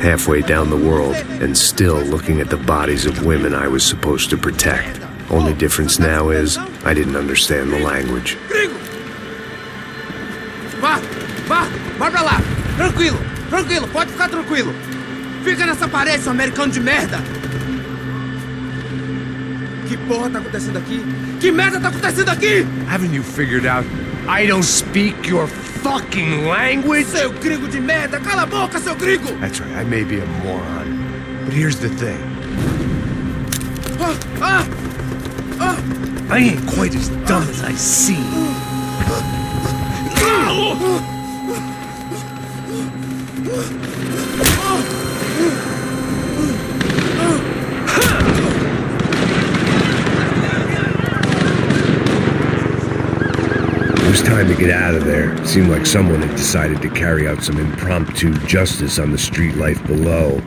halfway down the world, and still looking at the bodies of women I was supposed to protect. Only difference now is, I didn't understand the language. Gringo! Vai pra lá! Tranquilo, pode ficar tranquilo. Fica nessa parede, seu americano de merda! Que porra tá acontecendo aqui? Que merda tá acontecendo aqui? Haven't you figured out I don't speak your fucking language? Seu gringo de merda! Cala a boca, seu gringo! That's right, I may be a moron. But here's the thing. I ain't quite as dumb as I seem. It was time to get out of there. It seemed like someone had decided to carry out some impromptu justice on the street life below.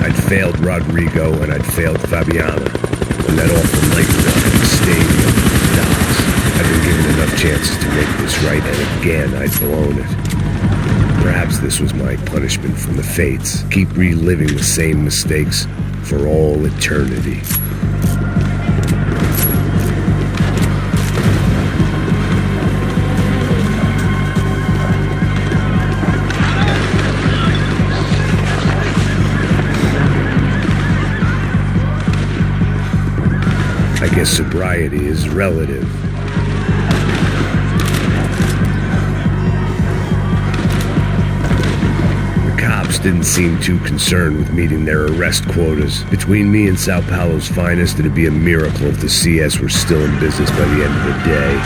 I'd failed Rodrigo and I'd failed Fabiana. And that awful night at the stadium, docks. I'd been given enough chances to make this right, and again I'd blown it. Perhaps this was my punishment from the fates. Keep reliving the same mistakes for all eternity. I guess sobriety is relative. The cops didn't seem too concerned with meeting their arrest quotas. Between me and Sao Paulo's finest, it'd be a miracle if the CS were still in business by the end of the day.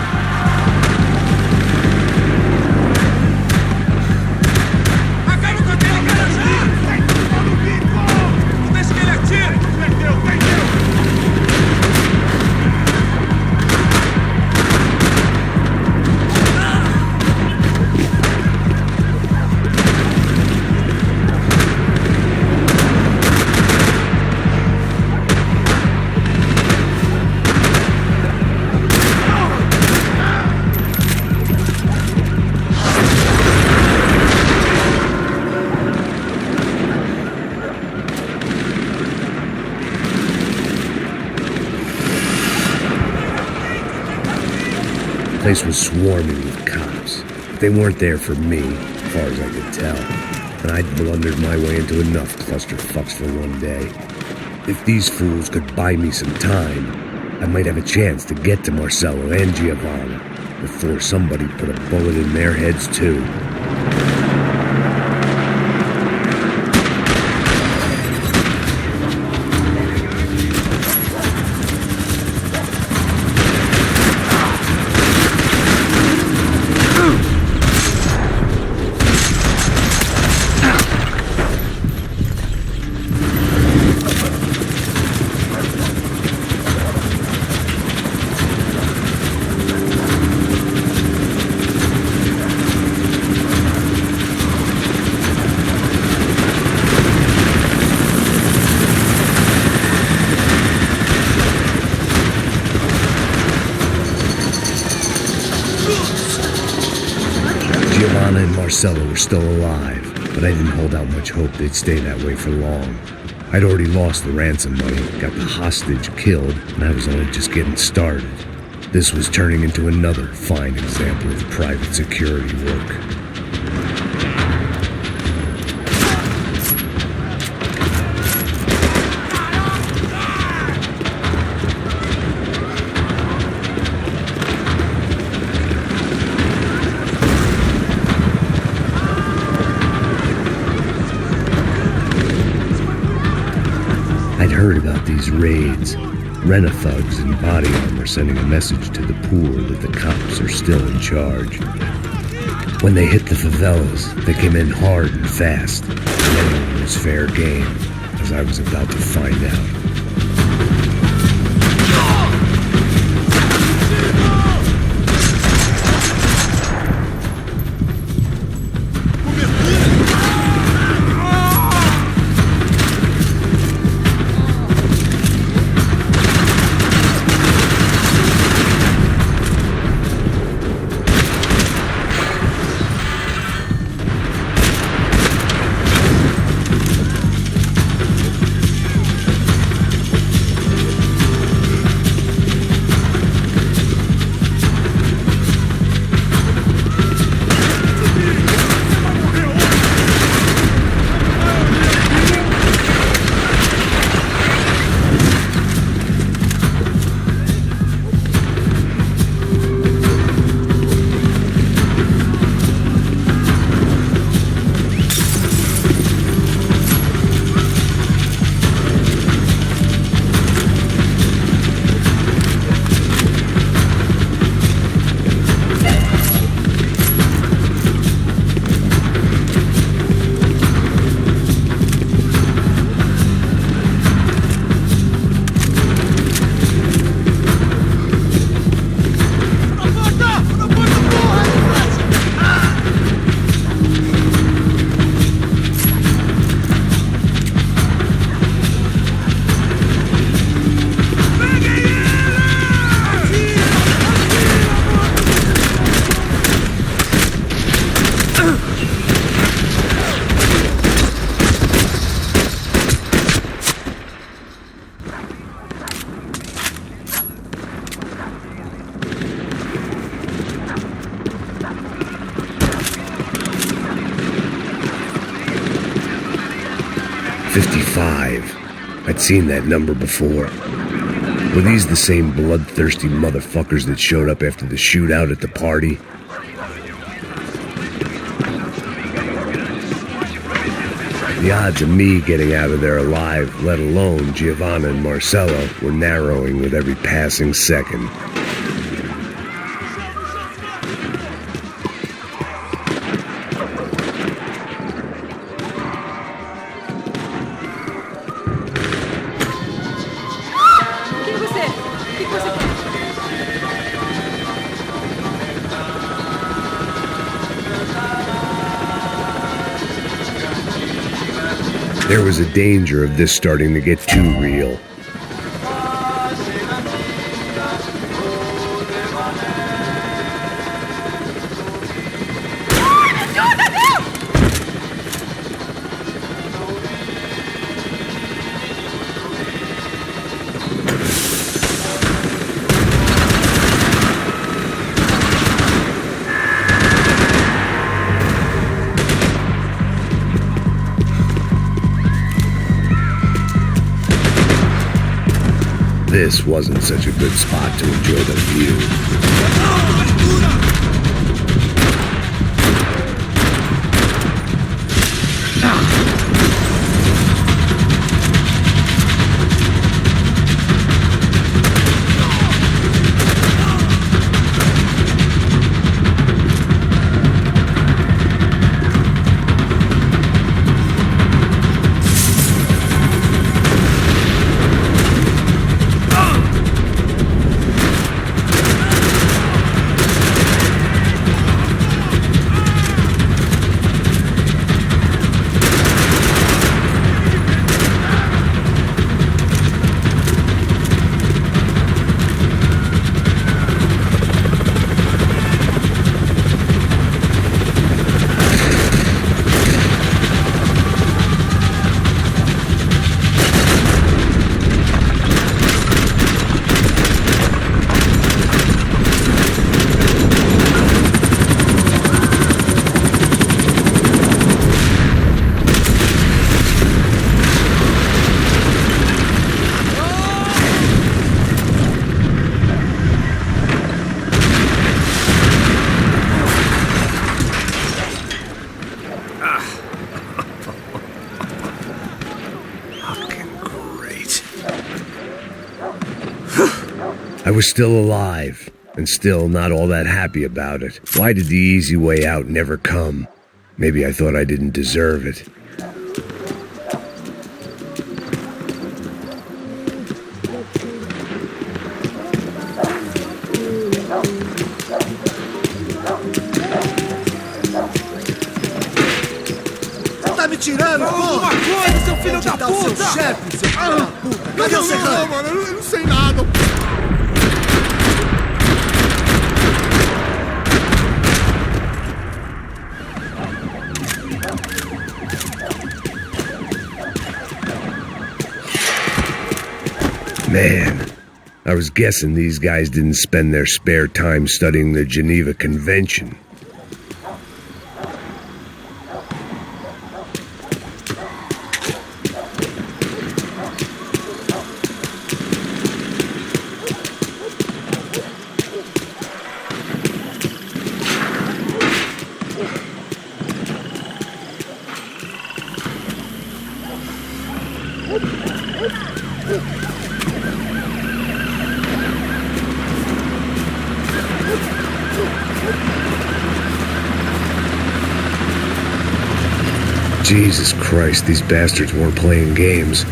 The place was swarming with cops. But they weren't there for me, as far as I could tell. And I'd blundered my way into enough clusterfucks for one day. If these fools could buy me some time, I might have a chance to get to Marcelo and Giovanna before somebody put a bullet in their heads too. Marcelo were still alive, but I didn't hold out much hope they'd stay that way for long. I'd already lost the ransom money, got the hostage killed, and I was only just getting started. This was turning into another fine example of private security work. Heard about these raids. Rena-thugs in body armor sending a message to the poor that the cops are still in charge. When they hit the favelas, they came in hard and fast. And anyone was fair game, as I was about to find out. 55. I'd seen that number before. Were these the same bloodthirsty motherfuckers that showed up after the shootout at the party? The odds of me getting out of there alive, let alone Giovanna and Marcello, were narrowing with every passing second. There was a danger of this starting to get too real. This wasn't such a good spot to enjoy the view. I was still alive, and still not all that happy about it. Why did the easy way out never come? Maybe I thought I didn't deserve it. Tá me tirando, porra! Seu filho da puta! Seu chefe, seu filho da puta! Cadê o serrano? Não, mano, eu não sei nada. Man, I was guessing these guys didn't spend their spare time studying the Geneva Convention. Jesus Christ, these bastards weren't playing games.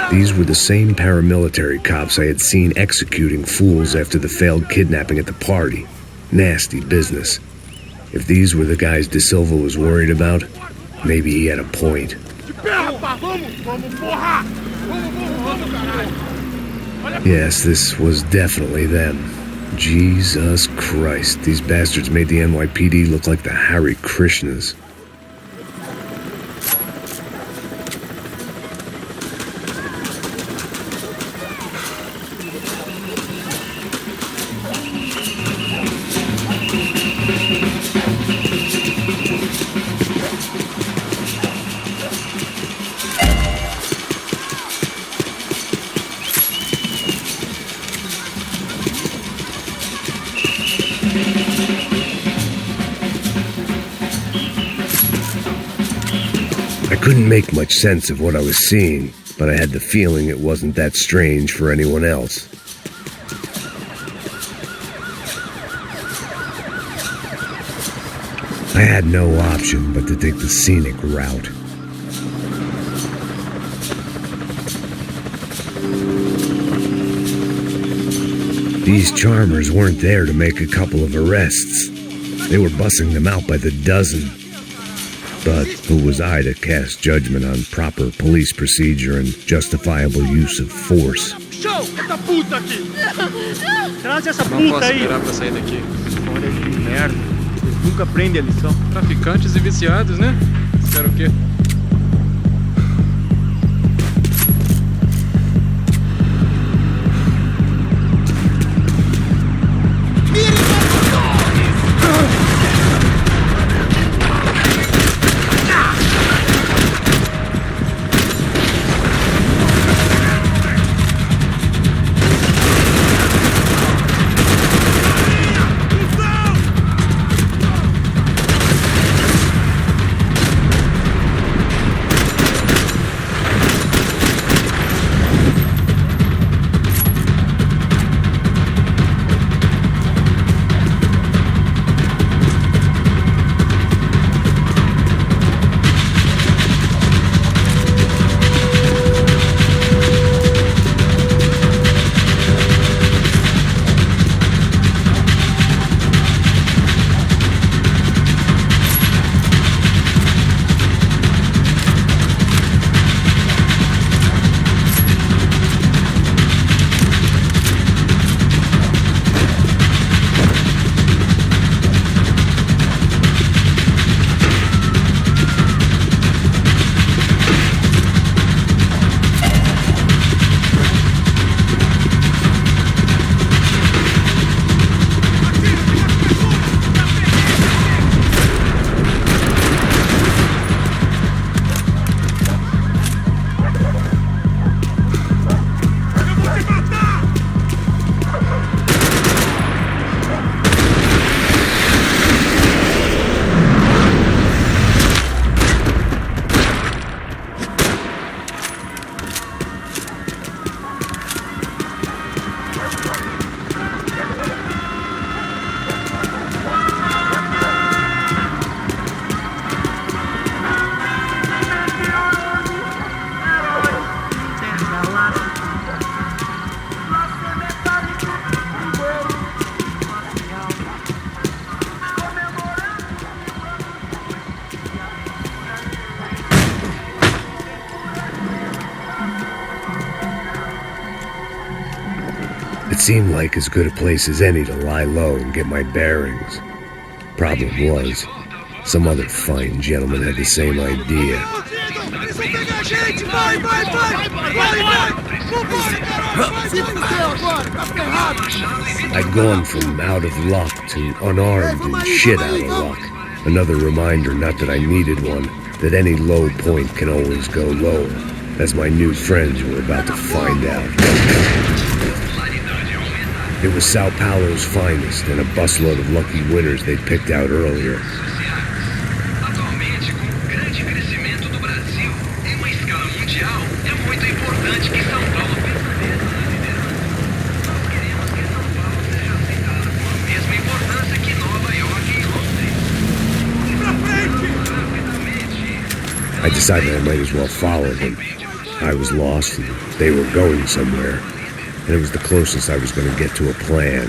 These were the same paramilitary cops I had seen executing fools after the failed kidnapping at the party. Nasty business. If these were the guys De Silva was worried about, maybe he had a point. Yes, this was definitely them. Jesus Christ, these bastards made the NYPD look like the Hare Krishnas. couldn't make much sense of what I was seeing, but I had the feeling it wasn't that strange for anyone else. I had no option but to take the scenic route. These charmers weren't there to make a couple of arrests. They were bussing them out by the dozen. But who was I to cast judgment on proper police procedure and justifiable use of force? Essa puta aqui! Traz essa puta aí! Não posso esperar pra sair daqui. Olha que merda. Eles nunca aprendem a lição. Traficantes e viciados, né? Espero o quê? It seemed like as good a place as any to lie low and get my bearings. Problem was, some other fine gentleman had the same idea. I'd gone from out of luck to unarmed and shit out of luck. Another reminder, not that I needed one, that any low point can always go lower, as my new friends were about to find out. It was Sao Paulo's finest and a busload of lucky winners they'd picked out earlier. Atualmente, com o grande crescimento do Brasil em uma escala mundial, é muito importante que São Paulo permaneça na liderança. Nós queremos que São Paulo seja aceitada com a mesma importância que Nova York e Londres. Pra frente! I decided I might as well follow them. I was lost and they were going somewhere, and it was the closest I was going to get to a plan.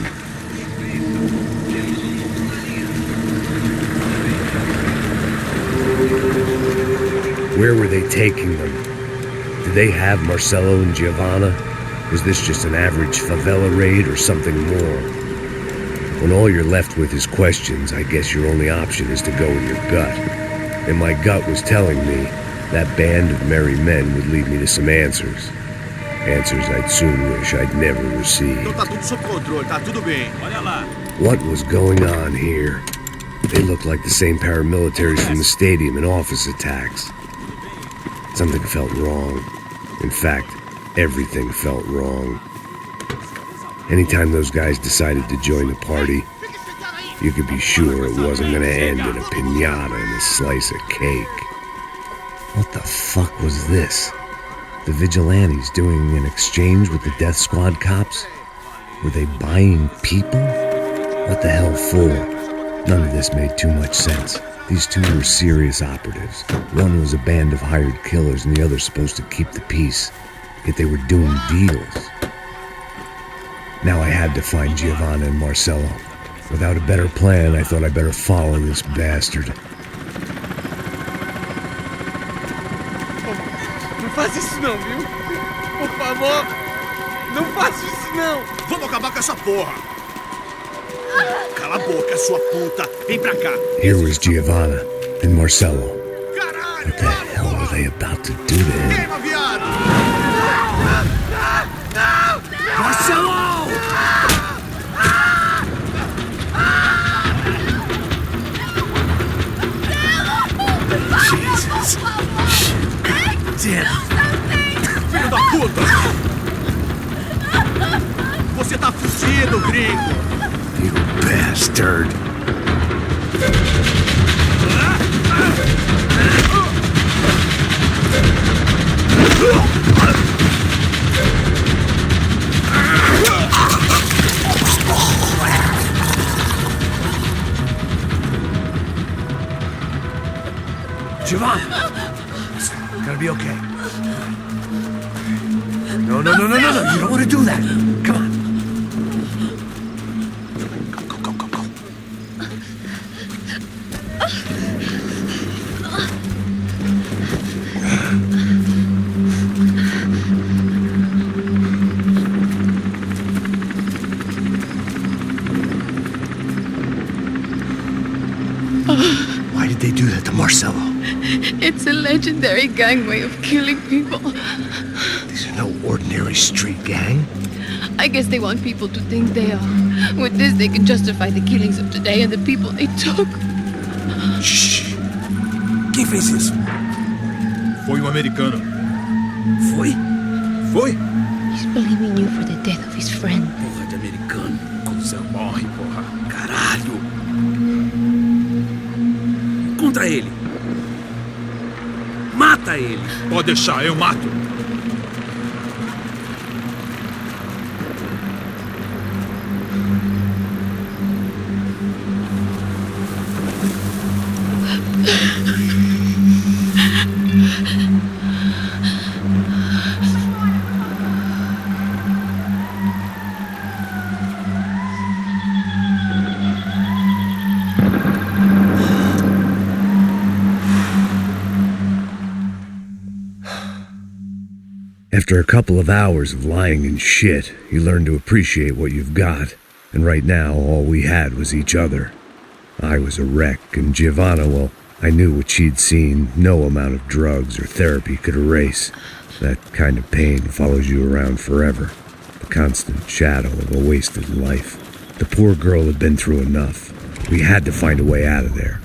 Where were they taking them? Did they have Marcelo and Giovanna? Was this just an average favela raid or something more? When all you're left with is questions, I guess your only option is to go with your gut. And my gut was telling me that band of merry men would lead me to some answers. Answers I'd soon wish I'd never received. Então tá tudo sob controle, tá tudo bem. Olha lá. What was going on here? They looked like the same paramilitaries from the stadium in office attacks. Something felt wrong. In fact, everything felt wrong. Anytime those guys decided to join the party, you could be sure it wasn't going to end in a piñata and a slice of cake. What the fuck was this? The vigilantes doing an exchange with the death squad cops? Were they buying people? What the hell for? None of this made too much sense. These two were serious operatives. One was a band of hired killers and the other supposed to keep the peace. Yet they were doing deals. Now I had to find Giovanna and Marcello. Without a better plan, I thought I better follow this bastard. Não faz isso não, viu? Por favor, não faça isso não. Vamos acabar com essa porra! Cala a boca, sua puta! Vem pra cá! Here was Giovanna and Marcello. Caralho! What the hell were they about to do to him? Queima, viado! Marcelo! Jesus! Damn! Filho da puta! Você tá fugido, gringo! You bastard! Giovanna! It's gonna be okay. No, you don't want to do that. Come on. Go. Why did they do that to Marcello? It's a legendary gang way of killing people. These are no ordinary street gang. I guess they want people to think they are. With this, they can justify the killings of today and the people they took. Shh. Quem fez isso? Foi um americano. Foi? He's blaming you for the death of his friend. Porra de americano. Cusão morre, porra. Caralho. Contra ele. Mata ele. Pode deixar, eu mato. After a couple of hours of lying in shit, you learn to appreciate what you've got. And right now, all we had was each other. I was a wreck, and Giovanna, well, I knew what she'd seen no amount of drugs or therapy could erase. That kind of pain follows you around forever. The constant shadow of a wasted life. The poor girl had been through enough. We had to find a way out of there.